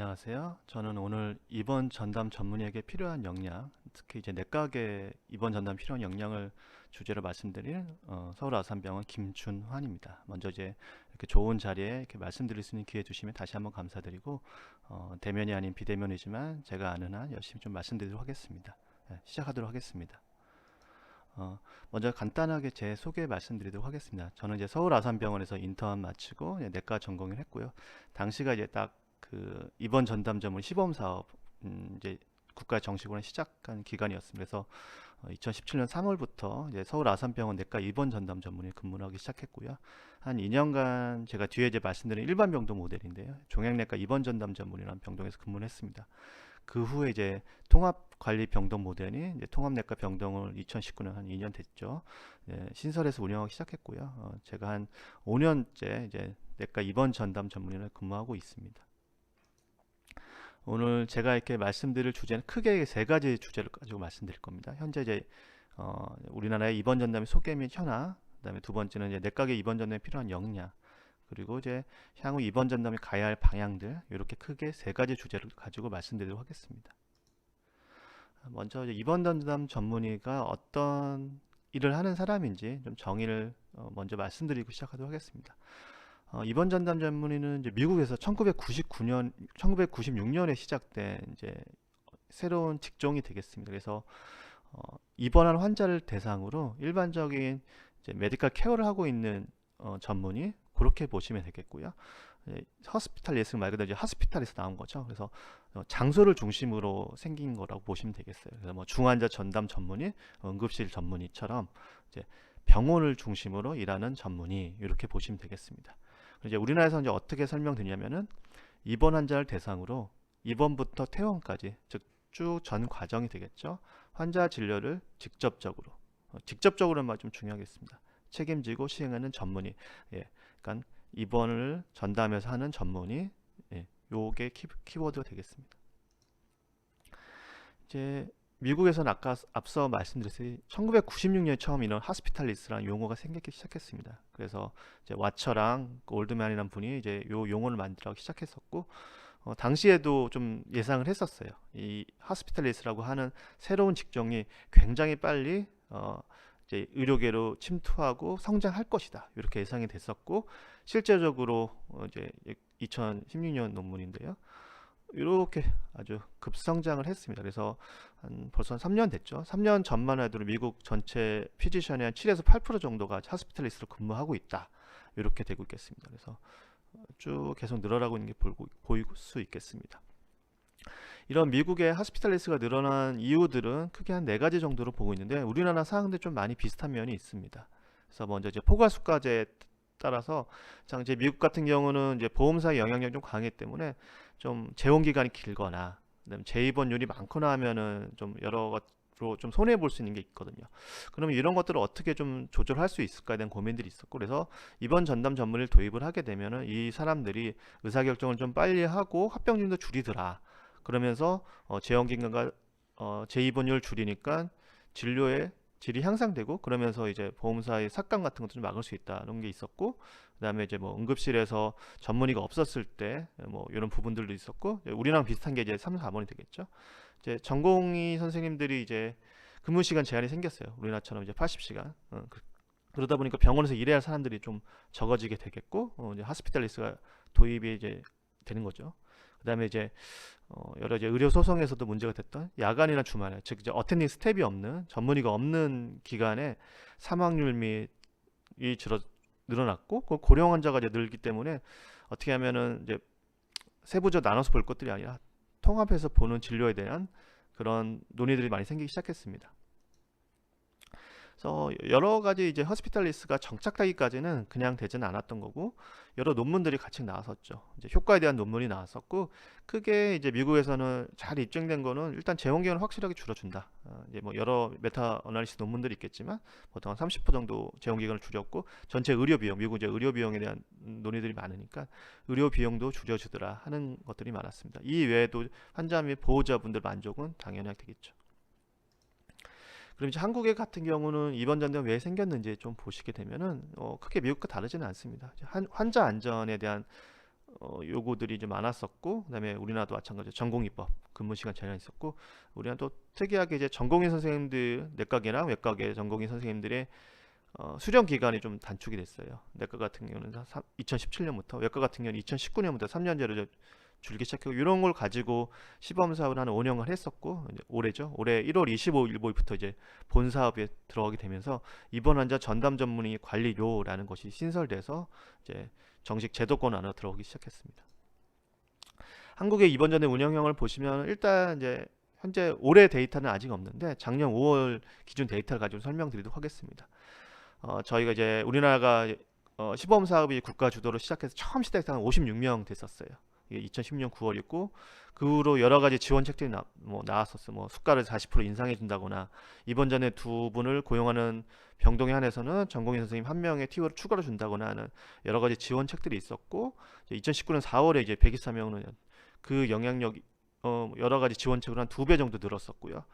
안녕하세요. 저는 오늘 입원 전담 전문의에게 필요한 역량, 특히 이제 내과계 입원 전담 필요한 역량을 주제로 말씀드릴 서울 아산병원 김준환입니다. 먼저 이제 이렇게 좋은 자리에 이렇게 말씀드릴 수 있는 기회 주시면 다시 한번 감사드리고 대면이 아닌 비대면이지만 제가 아는 한 열심히 좀 말씀드리도록 하겠습니다. 네, 시작하도록 하겠습니다. 먼저 간단하게 제 소개 말씀드리도록 하겠습니다. 저는 이제 서울 아산병원에서 인턴 마치고 내과 전공을 했고요. 당시가 이제 딱 그 입원 전담 전문 시범 사업 이제 국가 정식으로 시작한 기간이었습니다. 그래서 2017년 3월부터 이제 서울 아산병원 내과 입원 전담 전문의 근무를 하기 시작했고요. 한 2년간 제가 뒤에 이제 말씀드린 일반 병동 모델인데요. 종양내과 입원 전담 전문이라는 병동에서 근무를 했습니다. 그 후에 이제 통합관리병동 모델이 이제 통합내과 병동을 2019년 한 2년 됐죠. 신설해서 운영하기 시작했고요. 제가 한 5년째 이제 내과 입원 전담 전문의를 근무하고 있습니다. 오늘 제가 이렇게 말씀드릴 주제는 크게 세 가지 주제를 가지고 말씀드릴 겁니다. 현재 이제 우리나라의 입원 전담의 소개 및 현황, 그다음에 두 번째는 이제 내과계 입원 전담에 필요한 역량, 그리고 이제 향후 입원 전담이 가야 할 방향들, 이렇게 크게 세 가지 주제를 가지고 말씀드리도록 하겠습니다. 먼저 이제 입원 전담 전문의가 어떤 일을 하는 사람인지 좀 정의를 먼저 말씀드리고 시작하도록 하겠습니다. 입원 전담 전문의는 이제 미국에서 1996년에 시작된 이제 새로운 직종이 되겠습니다. 그래서 입원한 환자를 대상으로 일반적인 이제 메디컬 케어를 하고 있는 전문의, 그렇게 보시면 되겠고요. 허스피탈리스 말 그대로 이제 하스피탈에서 나온 거죠. 그래서 장소를 중심으로 생긴 거라고 보시면 되겠어요. 그래서 뭐 중환자 전담 전문의, 응급실 전문의처럼 이제 병원을 중심으로 일하는 전문의, 이렇게 보시면 되겠습니다. 이제 우리나라에서 이제 어떻게 설명드냐면은 입원 환자를 대상으로 입원부터 퇴원까지, 즉 쭉 전 과정이 되겠죠. 환자 진료를 직접적으로는 말 좀 중요하겠습니다. 책임지고 시행하는 전문의, 그러니까 입원을 전담해서 하는 전문의, 요게 키워드가 되겠습니다. 이제 미국에서는 아까 앞서 말씀드렸듯이 1996년에 처음 이런 하스피탈리스라는 용어가 생기기 시작했습니다. 그래서 이제 와처랑 올드맨이라는 분이 이제 요 용어를 만들기 시작했었고, 당시에도 좀 예상을 했었어요. 이 하스피탈리스라고 하는 새로운 직종이 굉장히 빨리 이제 의료계로 침투하고 성장할 것이다, 이렇게 예상이 됐었고, 실제적으로 이제 2016년 논문인데요. 이렇게 아주 급성장을 했습니다. 그래서 벌써 3년 됐죠. 3년 전만 해도 미국 전체 피지션의 한 7에서 8% 정도가 하스피탈리스트로 근무하고 있다, 이렇게 되고 있겠습니다. 그래서 쭉 계속 늘어나고 있는 게 보일 수 있겠습니다. 이런 미국의 하스피탈리스트가 늘어난 이유들은 크게 한 4가지 정도로 보고 있는데, 우리나라 상황도 좀 많이 비슷한 면이 있습니다. 그래서 먼저 이제 포괄수가제에 따라서 이제 미국 같은 경우는 이제 보험사의 영향력이 좀 강하기 때문에 좀 재원 기간이 길거나, 그다음에 재입원율이 많거나 하면은 좀 여러 것으로 좀 손해 볼 수 있는 게 있거든요. 그러면 이런 것들을 어떻게 좀 조절할 수 있을까에 대한 고민들이 있었고, 그래서 입원 전담 전문의를 도입을 하게 되면은 이 사람들이 의사결정을 좀 빨리 하고 합병률도 줄이더라. 그러면서 재원 기간과 재입원율 줄이니까 진료의 질이 향상되고, 그러면서 이제 보험사의 삭감 같은 것도 좀 막을 수 있다는 게 있었고, 그다음에 이제 뭐 응급실에서 전문의가 없었을 때 뭐 이런 부분들도 있었고, 우리랑 비슷한 게 이제 3, 4번이 되겠죠. 이제 전공의 선생님들이 이제 근무 시간 제한이 생겼어요. 우리나라처럼 이제 80시간. 그러다 보니까 병원에서 일해야 할 사람들이 좀 적어지게 되겠고, 이제 하스피탈리스가 도입이 이제 되는 거죠. 그다음에 이제 여러 이제 의료 소송에서도 문제가 됐던 야간이나 주말에, 즉 이제 어텐딩 스텝이 없는, 전문의가 없는 기간에 사망률 및이 늘어났고, 그 고령 환자가 이제 늘기 때문에 어떻게 하면은 이제 세부적으로 나눠서 볼 것들이 아니라 통합해서 보는 진료에 대한 그런 논의들이 많이 생기기 시작했습니다. 그래서 여러 가지 이제 허스피탈리스가 정착하기까지는 그냥 되지는 않았던 거고, 여러 논문들이 같이 나왔었죠. 이제 효과에 대한 논문이 나왔었고, 크게 이제 미국에서는 잘 입증된 거는 일단 재원 기간을 확실하게 줄여준다. 이제 뭐 여러 메타 어나리시스 논문들이 있겠지만 보통 한 30% 정도 재원 기간을 줄였고, 전체 의료 비용, 미국 이제 의료 비용에 대한 논의들이 많으니까 의료 비용도 줄여주더라 하는 것들이 많았습니다. 이 외에도 환자 및 보호자분들 만족은 당연히 되겠죠. 그럼 이제 한국의 같은 경우는 입원 전담 왜 생겼는지 좀 보시게 되면은 크게 미국과 다르지는 않습니다. 환자 안전에 대한 요구들이 좀 많았었고, 그다음에 우리나라도 마찬가지로 전공의법 근무 시간 제한이 있었고, 우리나라도 특이하게 이제 전공의 선생님들, 내과계나 외과계 전공의 선생님들의 수련 기간이 좀 단축이 됐어요. 내과 같은 경우는 2017년부터, 외과 같은 경우는 2019년부터 3년제로 줄기 시작하고, 이런 걸 가지고 시범 사업을 한 5년간 했었고, 이제 올해죠. 올해 1월 25일부터 이제 본 사업에 들어가게 되면서 입원 환자 전담 전문의 관리료라는 것이 신설돼서 이제 정식 제도권 안으로 들어오기 시작했습니다. 한국의 입원 전의 운영형을 보시면 일단 이제 현재 올해 데이터는 아직 없는데 작년 5월 기준 데이터를 가지고 설명드리도록 하겠습니다. 저희가 이제 우리나라가 시범 사업이 국가 주도로 시작해서 처음 시작했을 때 56명 됐었어요. 이게 2010년 9월이었고, 그 후로 여러 가지 지원책들이 나왔었어요. 뭐 수가를 40% 인상해 준다거나, 입원 전에 두 분을 고용하는 병동에 한해서는 전공의 선생님 한 명의 팁을 추가로 준다거나 하는 여러 가지 지원책들이 있었고, 2019년 4월에 이제 124명은 그 영향력 여러 가지 지원책으로 한 2배 정도 늘었었고요.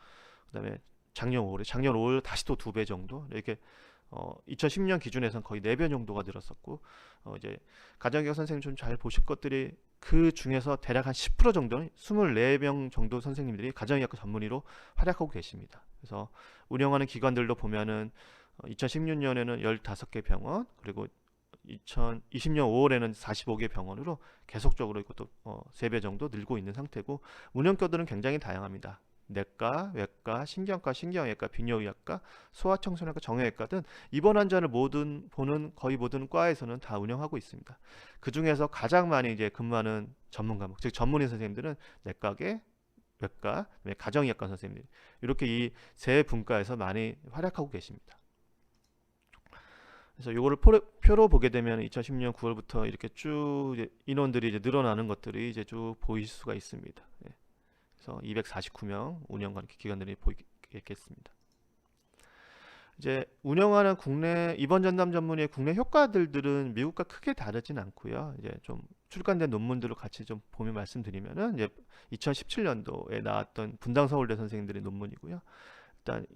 그다음에 작년 5월 다시 또 2배 정도, 이렇게 2010년 기준에서는 거의 4배 정도가 늘었었고, 이제 가정의학 선생님 좀 잘 보실 것들이 그 중에서 대략 한 10% 정도는 24명 정도 선생님들이 가정의학과 전문의로 활약하고 계십니다. 그래서 운영하는 기관들도 보면은 2016년에는 15개 병원, 그리고 2020년 5월에는 45개 병원으로 계속적으로 이것도 3배 정도 늘고 있는 상태고, 운영과들은 굉장히 다양합니다. 내과, 외과, 신경과, 신경외과, 비뇨의학과, 소아청소년과, 정형외과 등 입원 환자를 보는 거의 모든 과에서는 다 운영하고 있습니다. 그 중에서 가장 많이 이제 근무하는 전문 과목, 즉 전문의 선생님들은 내과계, 외과, 가정의학과 선생님들, 이렇게 이 세 분과에서 많이 활약하고 계십니다. 그래서 이거를 표로 보게 되면 2010년 9월부터 이렇게 쭉 이제 인원들이 이제 늘어나는 것들이 이제 쭉 보일 수가 있습니다. 그래서 249명 운영관 기관들이 보이겠습니다. 이제 운영하는 국내 입원 전담 전문의의 국내 효과들은 미국과 크게 다르진 않고요. 이제 좀 출간된 논문들을 같이 좀 보면 말씀드리면은, 이제 2017년도에 나왔던 분당 서울대 선생님들의 논문이고요. 일단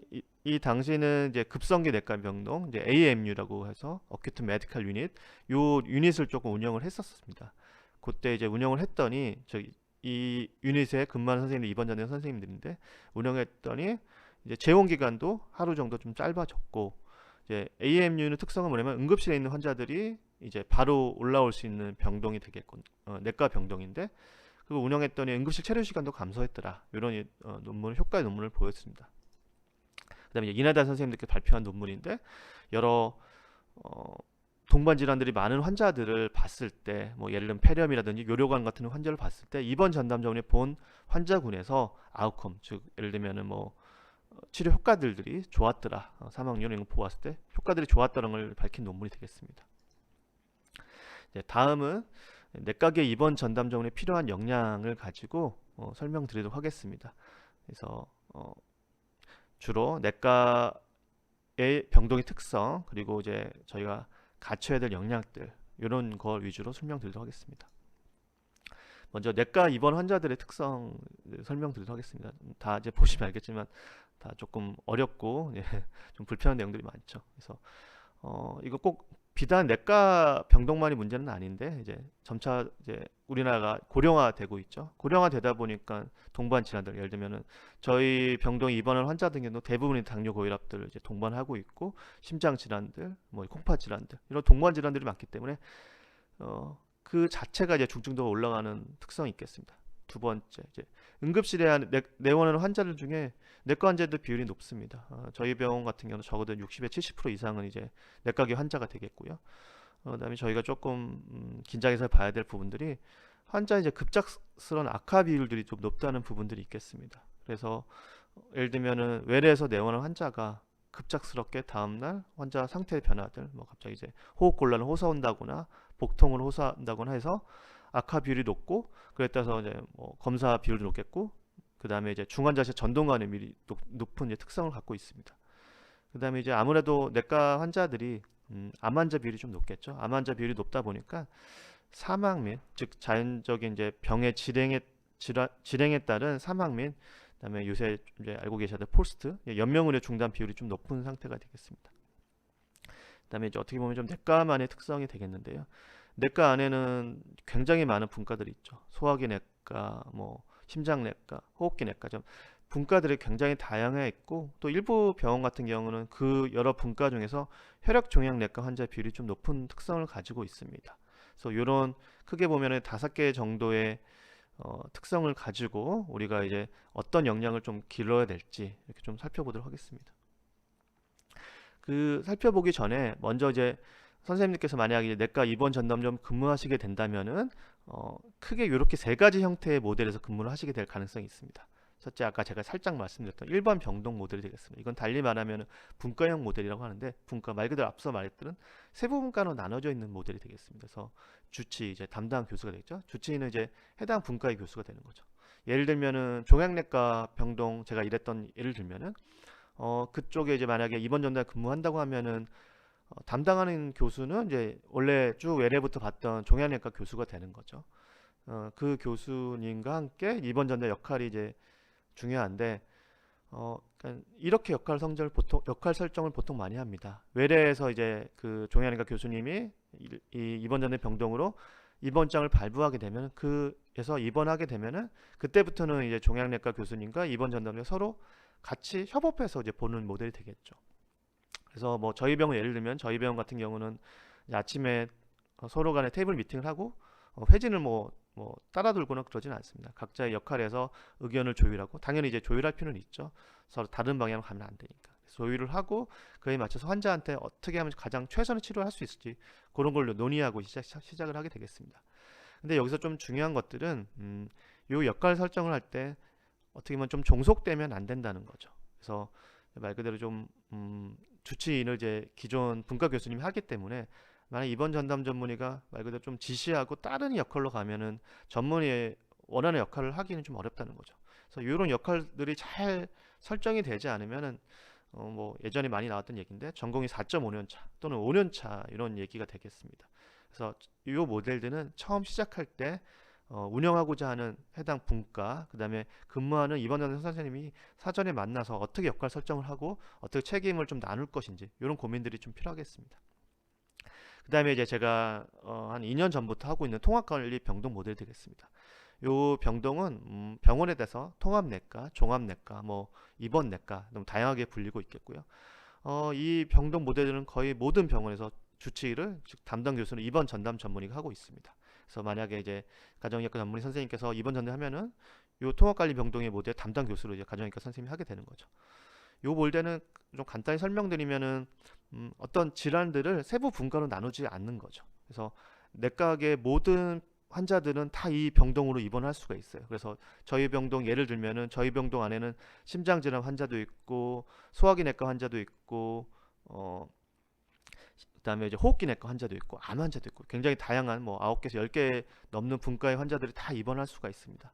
이 당시에는 이제 급성기 내과 병동, 이제 AMU라고 해서 Acute Medical Unit, 요 유닛을 조금 운영을 했었습니다. 그때 이제 운영을 했더니 이 유닛에 근무하는 선생님들, 입원 전담 선생님들인데, 운영했더니 이제 재원 기간도 하루 정도 좀 짧아졌고, 이제 AMU는 특성은 뭐냐면 응급실에 있는 환자들이 이제 바로 올라올 수 있는 병동이 되겠군, 내과 병동인데, 그거 운영했더니 응급실 체류 시간도 감소했더라. 이런 효과의 논문을 보였습니다. 그다음에 이나다 선생님들께 발표한 논문인데, 여러 동반 질환들이 많은 환자들을 봤을 때, 뭐 예를 들면 폐렴이라든지 요로관 같은 환자를 봤을 때 입원 전담 전문의 본 환자군에서 아웃컴, 즉 예를 들면은 뭐 치료 효과들이 좋았더라, 사망률 이런 거 보았을 때 효과들이 좋았다는 걸 밝힌 논문이 되겠습니다. 이제 다음은 내과계 입원 전담 전문에 필요한 역량을 가지고 설명드리도록 하겠습니다. 그래서 주로 내과의 병동의 특성, 그리고 이제 저희가 갖춰야 될 역량들, 이런 걸 위주로 설명드리도록 하겠습니다. 먼저 내과 입원 환자들의 특성 설명드리도록 하겠습니다. 다 이제 보시면 알겠지만 다 조금 어렵고 좀 불편한 내용들이 많죠. 그래서 이거 꼭 비단 내과 병동만이 문제는 아닌데, 이제 점차 이제 우리나라가 고령화되고 있죠. 고령화되다 보니까 동반 질환들, 예를 들면은 저희 병동에 입원한 환자 같은 경우도 대부분이 당뇨 고혈압들을 이제 동반하고 있고, 심장 질환들, 뭐 콩팥 질환들, 이런 동반 질환들이 많기 때문에 그 자체가 이제 중증도가 올라가는 특성이 있겠습니다. 두 번째, 이제 응급실에 내원하는 환자들 중에 내과 환자들 비율이 높습니다. 저희 병원 같은 경우는 적어도 60에 70% 이상은 이제 내과계 환자가 되겠고요. 그다음에 저희가 조금 긴장해서 봐야 될 부분들이, 환자 이제 급작스러운 악화 비율들이 좀 높다는 부분들이 있겠습니다. 그래서 예를 들면은 외래에서 내원한 환자가 급작스럽게 다음날 환자 상태의 변화들, 뭐 갑자기 이제 호흡 곤란을 호소한다거나 복통을 호소한다거나 해서 악화 비율이 높고, 그에 따라서 이제 뭐 검사 비율도 높겠고, 그 다음에 이제 중환자실 전동간의 미리 높은 이제 특성을 갖고 있습니다. 그 다음에 이제 아무래도 내과 환자들이 암 환자 비율이 좀 높겠죠. 암 환자 비율이 높다 보니까 사망 및, 즉 자연적인 이제 병의 질행에 따른 사망 및, 그다음에 요새 이제 알고 계셔야 될 포스트 연명의료 중단 비율이 좀 높은 상태가 되겠습니다. 그다음에 이제 어떻게 보면 좀 내과만의 특성이 되겠는데요. 내과 안에는 굉장히 많은 분과들이 있죠. 소화기 내과, 뭐 심장 내과, 호흡기 내과 좀 분과들이 굉장히 다양해 있고 또 일부 병원 같은 경우는 그 여러 분과 중에서 혈액 종양 내과 환자 비율이 좀 높은 특성을 가지고 있습니다. 그래서 이런 크게 보면은 5개 정도의 특성을 가지고 우리가 이제 어떤 역량을 좀 길러야 될지 이렇게 좀 살펴보도록 하겠습니다. 그 살펴보기 전에 먼저 이제 선생님께서 만약에 내과 입원 전담점 근무하시게 된다면은 크게 이렇게 세 가지 형태의 모델에서 근무를 하시게 될 가능성이 있습니다. 첫째, 아까 제가 살짝 말씀드렸던 일반 병동 모델이 되겠습니다. 이건 달리 말하면 분과형 모델이라고 하는데, 분과 말 그대로 앞서 말했던 세부 분과로 나눠져 있는 모델이 되겠습니다. 그래서 주치 이제 담당 교수가 되겠죠. 주치의는 이제 해당 분과의 교수가 되는 거죠. 예를 들면은 종양내과 병동, 제가 일했던 예를 들면은 그쪽에 이제 만약에 입원 전담 근무한다고 하면은 담당하는 교수는 이제 원래 쭉 외래부터 봤던 종양내과 교수가 되는 거죠. 그 교수님과 함께 입원 전담 역할이 이제 중요한데, 그러니까 이렇게 역할 설정을 보통 많이 합니다. 외래에서 이제 그 종양내과 교수님이 이 입원 전담 병동으로 입원장을 발부하게 되면, 그에서 입원하게 되면은 그때부터는 이제 종양내과 교수님과 입원 전담을 서로 같이 협업해서 이제 보는 모델이 되겠죠. 그래서 뭐 저희 병원 예를 들면 저희 병원 같은 경우는 이제 아침에 서로 간에 테이블 미팅을 하고 회진을 뭐 따라 돌거나 그러진 않습니다. 각자의 역할에서 의견을 조율하고, 당연히 이제 조율할 필요는 있죠. 서로 다른 방향으로 가면 안 되니까. 조율을 하고 그에 맞춰서 환자한테 어떻게 하면 가장 최선의 치료를 할 수 있을지 그런 걸로 논의하고 시작을 하게 되겠습니다. 근데 여기서 좀 중요한 것들은 요 역할 설정을 할 때 어떻게 보면 좀 종속되면 안 된다는 거죠. 그래서 말 그대로 좀 주치의를 이제 기존 분과 교수님이 하기 때문에, 만약 입원 전담 전문의가 말 그대로 좀 지시하고 다른 역할로 가면은 전문의의 원하는 역할을 하기는 좀 어렵다는 거죠. 그래서 이런 역할들이 잘 설정이 되지 않으면은 뭐 예전에 많이 나왔던 얘기인데 전공이 4.5년 차 또는 5년 차 이런 얘기가 되겠습니다. 그래서 이 모델들은 처음 시작할 때 운영하고자 하는 해당 분과, 그 다음에 근무하는 입원 전담 선생님이 사전에 만나서 어떻게 역할 설정을 하고 어떻게 책임을 좀 나눌 것인지 이런 고민들이 좀 필요하겠습니다. 그 다음에 이제 제가 한 2년 전부터 하고 있는 통합관리 병동 모델이 되겠습니다. 요 병동은 병원에 대해서 통합내과, 종합내과, 뭐 입원내과 너무 다양하게 불리고 있겠고요. 이 병동 모델은 거의 모든 병원에서 주치의를, 즉 담당 교수는 입원 전담 전문의가 하고 있습니다. 그래서 만약에 이제 가정의학과 전문의 선생님께서 입원 전담하면은 요 통합관리 병동의 모델 담당 교수로 이제 가정의학과 선생님이 하게 되는 거죠. 요 모델은 좀 간단히 설명드리면은 어떤 질환들을 세부 분과로 나누지 않는 거죠. 그래서 내과의 모든 환자들은 다 이 병동으로 입원할 수가 있어요. 그래서 저희 병동 예를 들면은 저희 병동 안에는 심장질환 환자도 있고 소화기 내과 환자도 있고 그다음에 이제 호흡기 내과 환자도 있고 암 환자도 있고 굉장히 다양한 뭐 9개에서 10개 넘는 분과의 환자들이 다 입원할 수가 있습니다.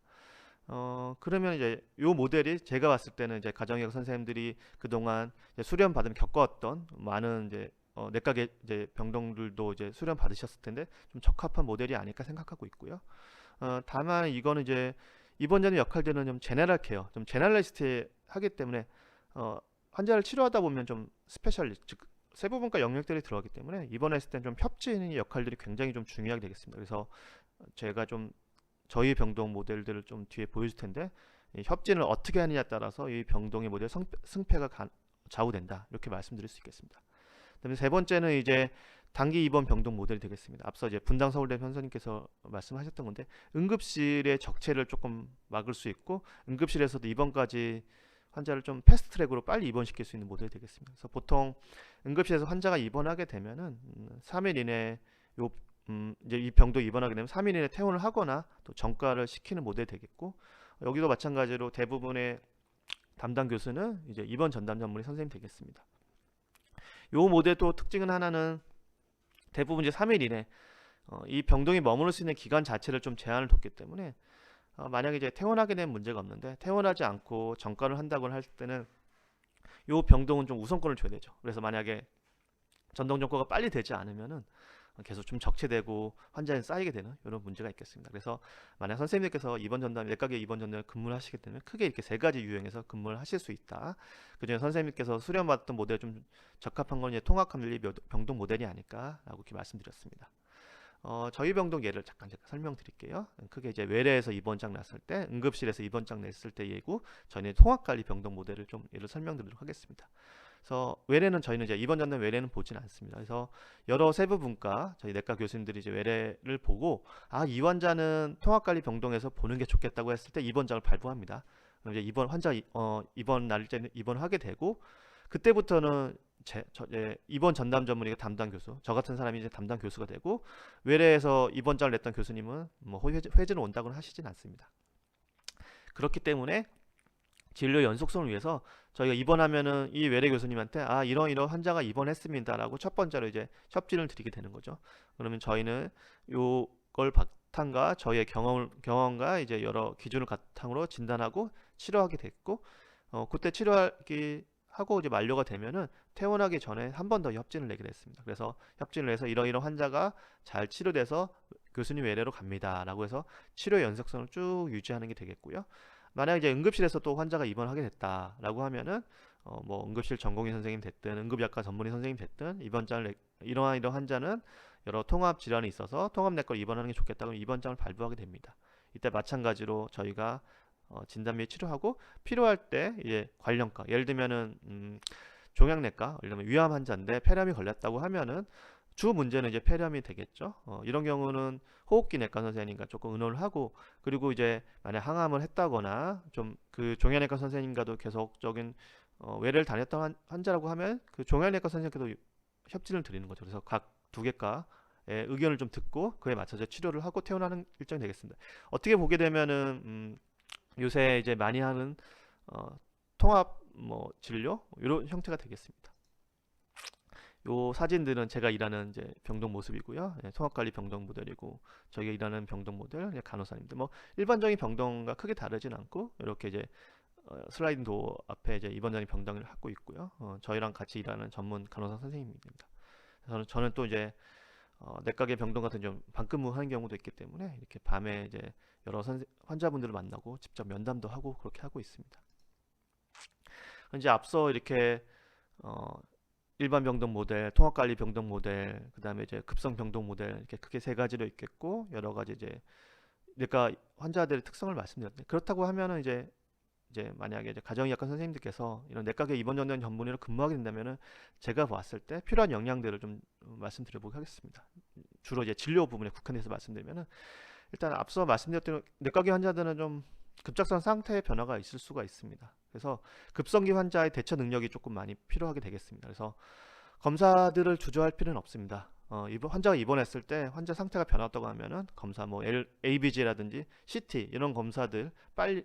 그러면 이제 요 모델이 제가 봤을 때는 이제 가정의학 선생님들이 그동안 이제 수련 받으면 겪어왔던 많은 이제 내과 이제 병동들도 이제 수련 받으셨을 텐데 좀 적합한 모델이 아닐까 생각하고 있고요. 다만 이거는 이제 입원 전의 역할들은 좀 제네럴 케어, 좀 제너럴리스트 하기 때문에 환자를 치료하다 보면 좀 스페셜리스트, 즉 세부분과 영역들이 들어가기 때문에 입원했을 땐 좀 협진의 역할들이 굉장히 좀 중요하게 되겠습니다. 그래서 제가 좀 저희 병동 모델들을 좀 뒤에 보여줄 텐데, 이 협진을 어떻게 하느냐에 따라서 이 병동의 모델 승패가 좌우된다, 이렇게 말씀드릴 수 있겠습니다. 그다음에 세 번째는 이제 단기 입원 병동 모델이 되겠습니다. 앞서 이제 분당 서울대 선생님께서 말씀하셨던 건데, 응급실의 적체를 조금 막을 수 있고 응급실에서도 입원까지 환자를 좀 패스트트랙으로 빨리 입원시킬 수 있는 모델이 되겠습니다. 그래서 보통 응급실에서 환자가 입원하게 되면은 3일 이내 이제 이 병도 입원하게 되면 3일 이내 퇴원을 하거나 또 전과를 시키는 모델이 되겠고, 여기도 마찬가지로 대부분의 담당 교수는 이제 입원 전담 전문의 선생님 되겠습니다. 요 모델 또 특징은 하나는 대부분 이제 3일 이내 이 병동이 머무를 수 있는 기간 자체를 좀 제한을 뒀기 때문에 만약에 이제 퇴원하게 되면 문제가 없는데, 퇴원하지 않고 전과를 한다고 할 때는 요 병동은 좀 우선권을 줘야 되죠. 그래서 만약에 전동 전과가 빨리 되지 않으면은 계속 좀 적체되고 환자에 쌓이게 되는 이런 문제가 있겠습니다. 그래서 만약 선생님들께서 입원 전담, 내과계 입원 전담 근무를 하시게 되면 크게 이렇게 세 가지 유형에서 근무를 하실 수 있다. 그중에 선생님께서 수련받았던 모델 좀 적합한 건 이제 통합관리 병동 모델이 아닐까라고 이렇게 말씀드렸습니다. 저희 병동 예를 잠깐 제가 설명드릴게요. 크게 이제 외래에서 입원장 났을 때, 응급실에서 입원장 냈을 때 예고, 저희는 통합관리 병동 모델을 좀 예를 설명드리도록 하겠습니다. 그래서 외래는 저희는 이제 입원 전담 외래는 보진 않습니다. 그래서 여러 세부 분과 저희 내과 교수님들이 이제 외래를 보고 이 환자는 통합관리 병동에서 보는 게 좋겠다고 했을 때 입원장을 발부합니다. 그럼 이제 입원 환자 입원 날짜에 입원하게 되고 그때부터는 입원 전담 전문의가 담당 교수, 저 같은 사람이 이제 담당 교수가 되고 외래에서 입원장을 냈던 교수님은 뭐 회진을 온다고는 하시진 않습니다. 그렇기 때문에 진료 연속성을 위해서 저희가 입원하면은 이 외래 교수님한테 이런 환자가 입원했습니다라고 첫 번째로 이제 협진을 드리게 되는 거죠. 그러면 저희는 요걸 바탕과 저희의 경험과 이제 여러 기준을 바탕으로 진단하고 치료하게 됐고, 그때 치료하기 하고 이제 만료가 되면은 퇴원하기 전에 한 번 더 협진을 내게 됐습니다. 그래서 협진을 해서 이런 환자가 잘 치료돼서 교수님 외래로 갑니다라고 해서 치료 연속성을 쭉 유지하는 게 되겠고요. 만약 이제 응급실에서 또 환자가 입원하게 됐다라고 하면은 뭐 응급실 전공의 선생님 됐든 응급약과 전문의 선생님 됐든 이러한 환자는 여러 통합 질환이 있어서 통합내과로 입원하는 게 좋겠다고 입원장을 발부하게 됩니다. 이때 마찬가지로 저희가 진단 및 치료하고 필요할 때 이제 관련과 예를 들면은 종양내과 예를 들면 위암 환자인데 폐렴이 걸렸다고 하면은 주 문제는 이제 폐렴이 되겠죠. 이런 경우는 호흡기 내과 선생님과 조금 의논을 하고, 그리고 이제 만약 항암을 했다거나 좀 그 종양내과 선생님과도 계속적인 외래를 다녔던 환자라고 하면 그 종양내과 선생님께도 협진을 드리는 거죠. 그래서 각 두 개과의 의견을 좀 듣고 그에 맞춰서 치료를 하고 퇴원하는 일정이 되겠습니다. 어떻게 보게 되면은 요새 이제 많이 하는 통합 진료 이런 형태가 되겠습니다. 요 사진들은 제가 일하는 이제 병동 모습이고요. 통합관리 병동 모델이고 저희가 일하는 병동 모델 간호사님들 일반적인 병동과 크게 다르진 않고 이렇게 이제 슬라이딩 도어 앞에 이제 입원장이 병동을 하고 있고요. 저희랑 같이 일하는 전문 간호사 선생님입니다. 저는 또 이제 내과계 병동 같은 좀 반근무하는 경우도 있기 때문에 이렇게 밤에 이제 여러 환자분들을 만나고 직접 면담도 하고 그렇게 하고 있습니다. 이제 앞서 이렇게 일반 병동 모델, 통합관리 병동 모델, 그 다음에 이제 급성 병동 모델 이렇게 크게 세 가지로 있겠고 여러 가지 이제 내과 환자들의 특성을 말씀드렸는데, 그렇다고 하면은 이제 만약에 이제 가정의학과 선생님들께서 이런 내과계 입원 전담 전문의로 근무하게 된다면은 제가 봤을 때 필요한 역량들을 좀 말씀드려보도록 하겠습니다. 주로 이제 진료 부분에 국한해서 말씀드리면은 일단 앞서 말씀드렸던 내과계 환자들은 좀 급작스러운 상태의 변화가 있을 수가 있습니다. 그래서 급성기 환자의 대처 능력이 조금 많이 필요하게 되겠습니다. 그래서 검사들을 주저할 필요는 없습니다. 환자가 입원했을 때 환자 상태가 변했다고 하면은 검사 ABG라든지 CT 이런 검사들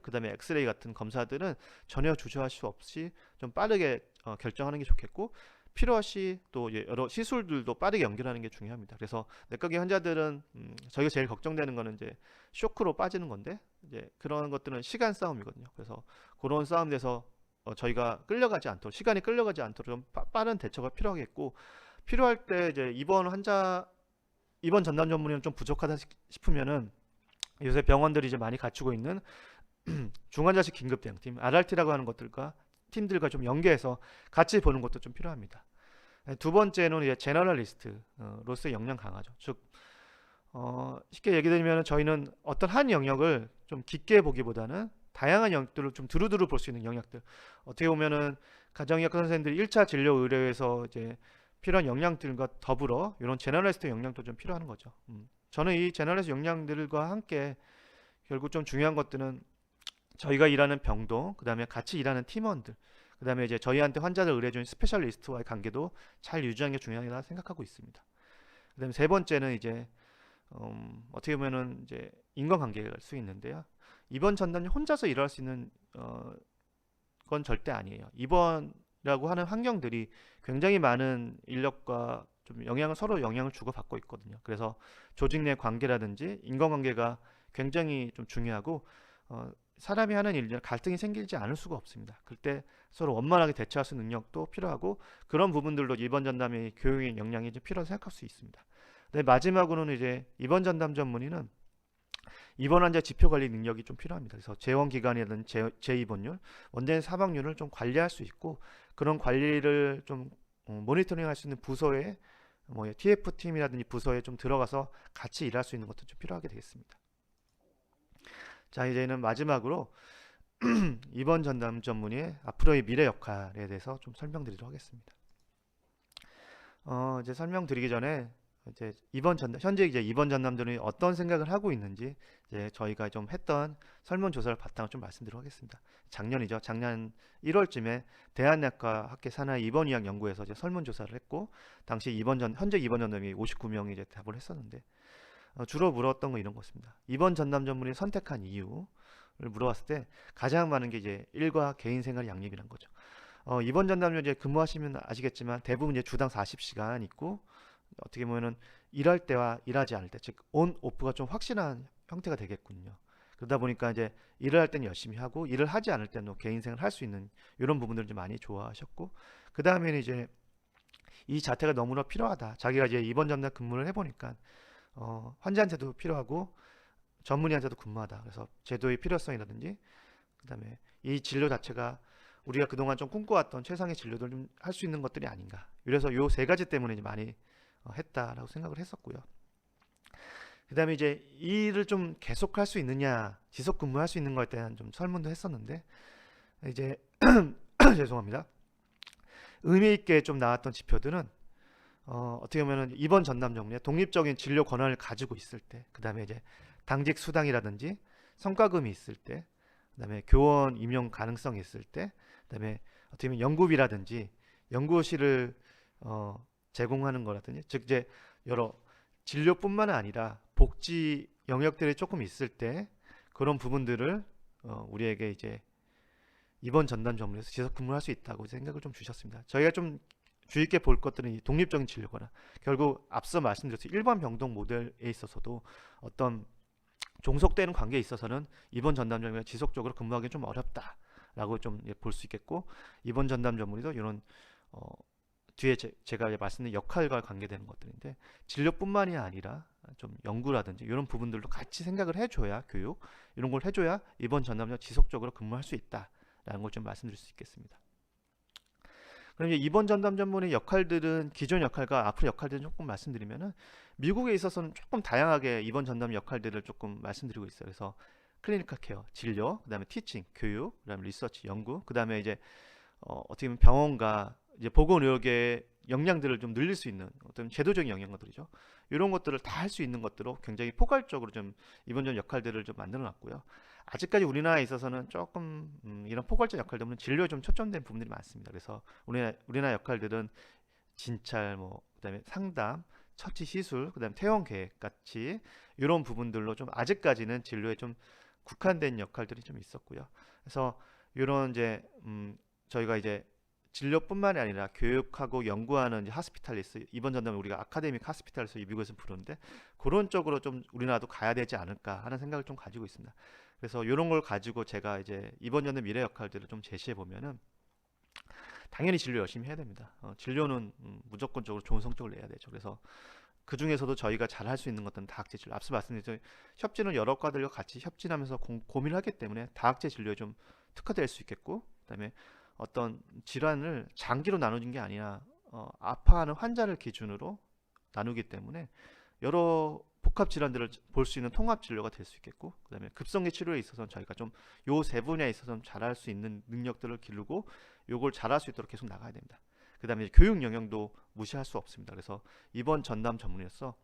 그 다음에 엑스레이 같은 검사들은 전혀 주저할 수 없이 좀 빠르게 결정하는 게 좋겠고, 필요시 또 여러 시술들도 빠르게 연결하는 게 중요합니다. 그래서 내과계 환자들은 저희가 제일 걱정되는 거는 이제 쇼크로 빠지는 건데 이제 그런 것들은 시간 싸움이거든요. 그래서 그런 싸움에서 저희가 시간이 끌려가지 않도록 좀 빠른 대처가 필요하겠고, 필요할 때 이제 입원 전담 전문의는 좀 부족하다 싶으면은 요새 병원들이 이제 많이 갖추고 있는 중환자실 긴급 대응팀 RRT라고 하는 것들과 팀들과 좀 연계해서 같이 보는 것도 좀 필요합니다. 두 번째는 이제 제너럴리스트로서의 역량 강화죠. 즉 쉽게 얘기드리면 저희는 어떤 한 영역을 좀 깊게 보기보다는 다양한 영역들을 좀 두루두루 볼 수 있는 영역들, 어떻게 보면은 가정의학과 선생님들이 1차 진료 의료에서 이제 필요한 역량들과 더불어 이런 제너럴리스트 역량도 좀 필요한 거죠. 저는 이 제너럴리스트 역량들과 함께 결국 좀 중요한 것들은 저희가 일하는 병동, 그 다음에 같이 일하는 팀원들, 그 다음에 이제 저희한테 환자를 의뢰해주는 스페셜리스트와의 관계도 잘 유지하는 게 중요하다 생각하고 있습니다. 그 다음에 세 번째는 이제 어떻게 보면은 이제 인간관계가 갈 수 있는데요. 입원 전담이 혼자서 일할 수 있는 건 절대 아니에요. 입원이라고 하는 환경들이 굉장히 많은 인력과 좀 서로 영향을 주고받고 있거든요. 그래서 조직 내 관계라든지 인간관계가 굉장히 좀 중요하고 사람이 하는 일 갈등이 생기지 않을 수가 없습니다. 그때 서로 원만하게 대처할 수 있는 능력도 필요하고, 그런 부분들로 입원 전담의 교육의 역량이 좀 필요하다고 생각할 수 있습니다. 네, 마지막으로는 이제 입원 전담 전문의는 입원 환자 지표 관리 능력이 좀 필요합니다. 그래서 재원 기간이라든지 재입원율, 원장 사망률을 좀 관리할 수 있고, 그런 관리를 좀 모니터링할 수 있는 부서의 뭐 TF팀이라든지 부서에 좀 들어가서 같이 일할 수 있는 것도 좀 필요하게 되겠습니다. 자, 이제는 마지막으로 이번 전담 전문의의 앞으로의 미래 역할에 대해서 좀 설명드리도록 하겠습니다. 이제 설명드리기 전에 이제 현재 이제 이번 전담들이 어떤 생각을 하고 있는지 이제 저희가 좀 했던 설문조사를 바탕으로 좀 말씀드리도록 하겠습니다. 작년이죠. 작년 1월쯤에 대한내과 학회 산하의 입원 의학 연구에서 이제 설문조사를 했고, 당시 현재 입원 전담이 59명이 이제 답을 했었는데, 주로 물었던 거 이런 거였습니다. 입원 전담 전문의 선택한 이유를 물어봤을 때 가장 많은 게 이제 일과 개인 생활 양립이란 거죠. 입원 전담 이제 근무하시면 아시겠지만 대부분 이제 주당 40시간 있고, 어떻게 보면은 일할 때와 일하지 않을 때, 즉 온 오프가 좀 확실한 형태가 되겠군요. 그러다 보니까 이제 일을 할 때는 열심히 하고, 일을 하지 않을 때는 개인 생활을 할 수 있는 이런 부분들을 좀 많이 좋아하셨고, 그 다음에는 이제 이 자태가 너무나 필요하다. 자기가 이제 입원 전담 근무를 해보니까 환자한테도 필요하고 전문의한테도 근무하다. 그래서 제도의 필요성이라든지, 그 다음에 이 진료 자체가 우리가 그동안 좀 꿈꿔왔던 최상의 진료를 좀 할 수 있는 것들이 아닌가. 그래서 요 세 가지 때문에 이제 많이 했다라고 생각을 했었고요. 그 다음에 이제 이 일을 좀 계속할 수 있느냐, 지속 근무할 수 있는 것에 대한 좀 설문도 했었는데, 이제 죄송합니다. 의미 있게 좀 나왔던 지표들은 어떻게 보면은 입원 전담 전문의 독립적인 진료 권한을 가지고 있을 때, 그 다음에 이제 당직 수당이라든지 성과금이 있을 때, 그 다음에 교원 임용 가능성이 있을 때, 그 다음에 어떻게 보면 연구비라든지 연구실을 제공하는 거라든지, 즉 이제 여러 진료뿐만 아니라 복지 영역들이 조금 있을 때 그런 부분들을 우리에게 이제 입원 전담 전문에서 지속 근무할 수 있다고 생각을 좀 주셨습니다. 저희가 좀 주의 깊게 볼 것들은 이 독립적인 진료거나, 결국 앞서 말씀드렸듯이 일반 병동 모델에 있어서도 어떤 종속되는 관계에 있어서는 입원 전담 전문의가 지속적으로 근무하기 좀 어렵다라고 좀 볼 수 있겠고, 입원 전담 전문의도 이런 뒤에 제가 말씀드린 역할과 관계되는 것들인데, 진료뿐만이 아니라 좀 연구라든지 이런 부분들도 같이 생각을 해줘야, 교육 이런 걸 해줘야 입원 전담자 지속적으로 근무할 수 있다라는 걸 좀 말씀드릴 수 있겠습니다. 그럼 이제 입원 전담 전문의 역할들은 기존 역할과 앞으로 역할들은 조금 말씀드리면은, 미국에 있어서는 조금 다양하게 입원 전담 역할들을 조금 말씀드리고 있어요. 그래서 클리니컬 케어, 진료, 그다음에 티칭, 교육, 그다음에 리서치, 연구, 그다음에 이제 어떻게 보면 병원과 이제 보건의료계의 역량들을 좀 늘릴 수 있는 어떤 제도적인 영역들이죠. 이런 것들을 다 할 수 있는 것들로 굉장히 포괄적으로 좀 입원 전 역할들을 좀 만들어 놨고요. 아직까지 우리나라에 있어서는 조금 이런 포괄적 역할 때문에 진료에 좀 초점된 부분들이 많습니다. 그래서 우리나라 역할들은 진찰, 뭐 그다음에 상담, 처치 시술, 그다음에 퇴원 계획 같이 이런 부분들로 좀 아직까지는 진료에 좀 국한된 역할들이 좀 있었고요. 그래서 이런 이제 저희가 이제 진료뿐만이 아니라 교육하고 연구하는 이제 하스피탈리스, 입원 전담을 우리가 아카데믹 하스피탈리스 미국에서 부르는데, 그런 쪽으로 좀 우리나라도 가야 되지 않을까 하는 생각을 좀 가지고 있습니다. 그래서 이런 걸 가지고 제가 이제 입원 전담 미래 역할들을 좀 제시해 보면은, 당연히 진료 열심히 해야 됩니다. 진료는 무조건적으로 좋은 성적을 내야 되죠. 그래서 그 중에서도 저희가 잘 할 수 있는 것들은 다학제 진료. 앞서 말씀드렸죠. 협진은 여러 과들과 같이 협진하면서 고민을 하기 때문에 다학제 진료에 좀 특화될 수 있겠고, 그다음에 어떤 질환을 장기로 나누는 게 아니라 아파하는 환자를 기준으로 나누기 때문에 여러 복합 질환들을 볼 수 있는 통합 진료가 될 수 있겠고, 그다음에 급성기 치료에 있어서는 저희가 좀 요 세 분야에 있어서는 잘할 수 있는 능력들을 기르고 요걸 잘할 수 있도록 계속 나가야 됩니다. 그다음에 교육 영역도 무시할 수 없습니다. 그래서 입원 전담 전문의로서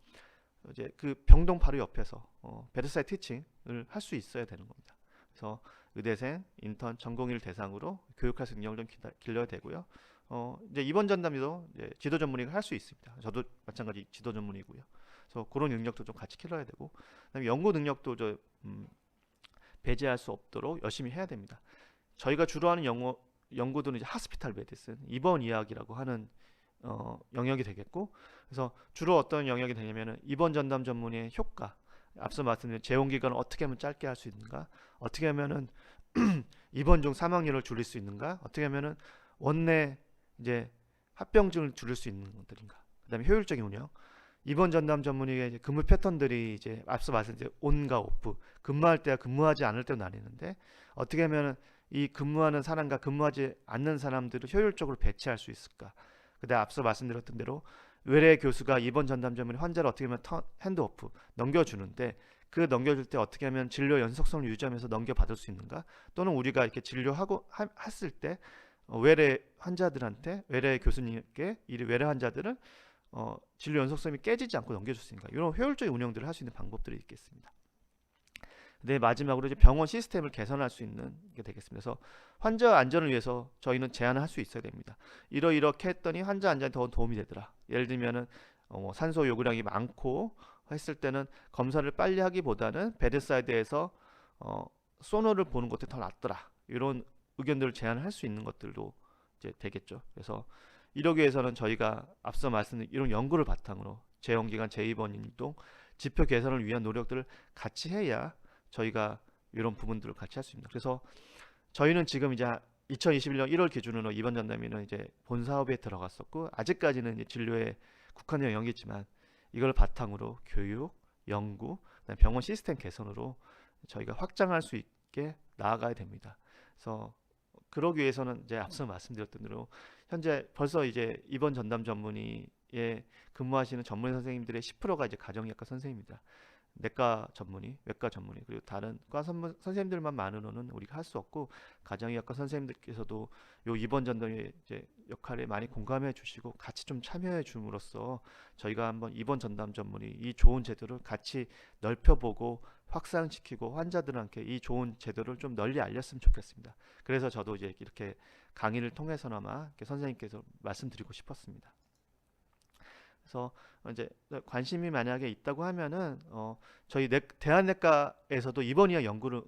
이제 그 병동 바로 옆에서 베드사이드 티칭을 할 수 있어야 되는 겁니다. 그래서 의대생, 인턴, 전공의를 대상으로 교육할 수 있는 능력을 좀 길러야 되고요. 이제 입원 전담도 이제 지도 전문의가 할 수 있습니다. 저도 마찬가지 지도 전문의고요. 그래서 그런 능력도 좀 같이 길러야 되고, 그다음에 연구 능력도 배제할 수 없도록 열심히 해야 됩니다. 저희가 주로 하는 연구들은 이제 하스피탈 메디슨, 입원 의학이라고 하는 영역이 되겠고, 그래서 주로 어떤 영역이 되냐면은 입원 전담 전문의의 효과, 앞서 말씀드린 재원 기간을 어떻게 하면 짧게 할 수 있는가, 어떻게 하면은 입원 중 사망률을 줄일 수 있는가, 어떻게 하면은 원내 이제 합병증을 줄일 수 있는 것들인가, 그다음에 효율적인 운영, 입원 전담 전문의의 이제 근무 패턴들이 이제 앞서 말씀드린 온과 오프, 근무할 때와 근무하지 않을 때로 나뉘는데, 어떻게 하면은 이 근무하는 사람과 근무하지 않는 사람들을 효율적으로 배치할 수 있을까. 그다음 앞서 말씀드렸던 대로 외래 교수가 입원 전담 전문의 환자를 어떻게 하면 핸드오프 넘겨주는데, 그 넘겨줄 때 어떻게 하면 진료 연속성을 유지하면서 넘겨받을 수 있는가, 또는 우리가 이렇게 진료하고 했을 때 외래 환자들한테, 외래 교수님께 이 외래 환자들은 진료 연속성이 깨지지 않고 넘겨줄 수 있는가, 이런 효율적인 운영들을 할 수 있는 방법들이 있겠습니다. 네, 마지막으로 이제 병원 시스템을 개선할 수 있는 게 되겠습니다. 그래서 환자 안전을 위해서 저희는 제안을 할 수 있어야 됩니다. 이렇게 했더니 환자 안전에 더 도움이 되더라. 예를 들면은 산소 요구량이 많고 했을 때는 검사를 빨리 하기보다는 베드사이드에서 소노를 보는 것이 더 낫더라. 이런 의견들을 제안할 수 있는 것들도 이제 되겠죠. 그래서 이러기 위해서는 저희가 앞서 말씀드린 이런 연구를 바탕으로 재연기관, 재입원 운동, 지표 개선을 위한 노력들을 같이 해야 저희가 이런 부분들을 같이 할 수 있습니다. 그래서 저희는 지금 이제 2021년 1월 기준으로 입원 전담의는 이제 본 사업에 들어갔었고, 아직까지는 이제 진료에 국한되어 연기지만 이걸 바탕으로 교육, 연구, 병원 시스템 개선으로 저희가 확장할 수 있게 나아가야 됩니다. 그래서 그러기 위해서는 이제 앞서 말씀드렸던 대로 현재 벌써 이제 입원 전담 전문의에 근무하시는 전문의 선생님들의 10%가 이제 가정의학과 선생님입니다. 내과 전문의, 외과 전문의, 그리고 다른 과 선생님들만 많으로는 우리가 할 수 없고, 가정의학과 선생님들께서도 요 입원 전담의 이제 역할에 많이 공감해 주시고 같이 좀 참여해 줌으로써 저희가 한번 입원 전담 전문의 이 좋은 제도를 같이 넓혀보고 확산시키고 환자들한테 이 좋은 제도를 좀 널리 알렸으면 좋겠습니다. 그래서 저도 이제 이렇게 강의를 통해서나마 이렇게 선생님께서 말씀드리고 싶었습니다. 그래서 이제 관심이 만약에 있다고 하면은 저희 대한내과에서도 입원의학 연구를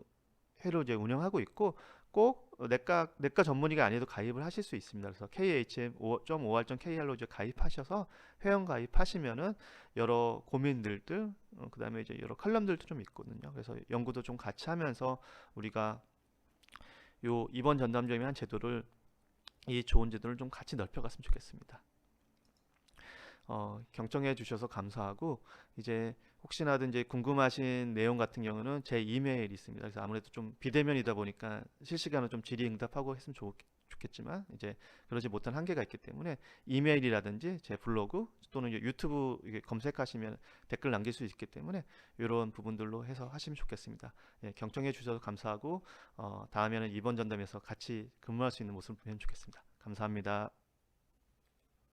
회로 이제 운영하고 있고, 꼭 내과 전문의가 아니어도 가입을 하실 수 있습니다. 그래서 KHM.OR.KR로 이제 가입하셔서 회원 가입하시면은 여러 고민들들, 그다음에 이제 여러 칼럼들도 좀 있거든요. 그래서 연구도 좀 같이 하면서 우리가 요 입원 전담점의 한 제도를, 이 좋은 제도를 좀 같이 넓혀갔으면 좋겠습니다. 경청해 주셔서 감사하고, 이제 혹시나도 이제 궁금하신 내용 같은 경우는 제 이메일이 있습니다. 그래서 아무래도 좀 비대면이다 보니까 실시간으로 좀 질의응답하고 했으면 좋겠지만 이제 그러지 못한 한계가 있기 때문에 이메일이라든지 제 블로그 또는 유튜브 검색하시면 댓글 남길 수 있기 때문에 이런 부분들로 해서 하시면 좋겠습니다. 예, 경청해 주셔서 감사하고 다음에는 입원 전담에서 같이 근무할 수 있는 모습을 보면 좋겠습니다. 감사합니다.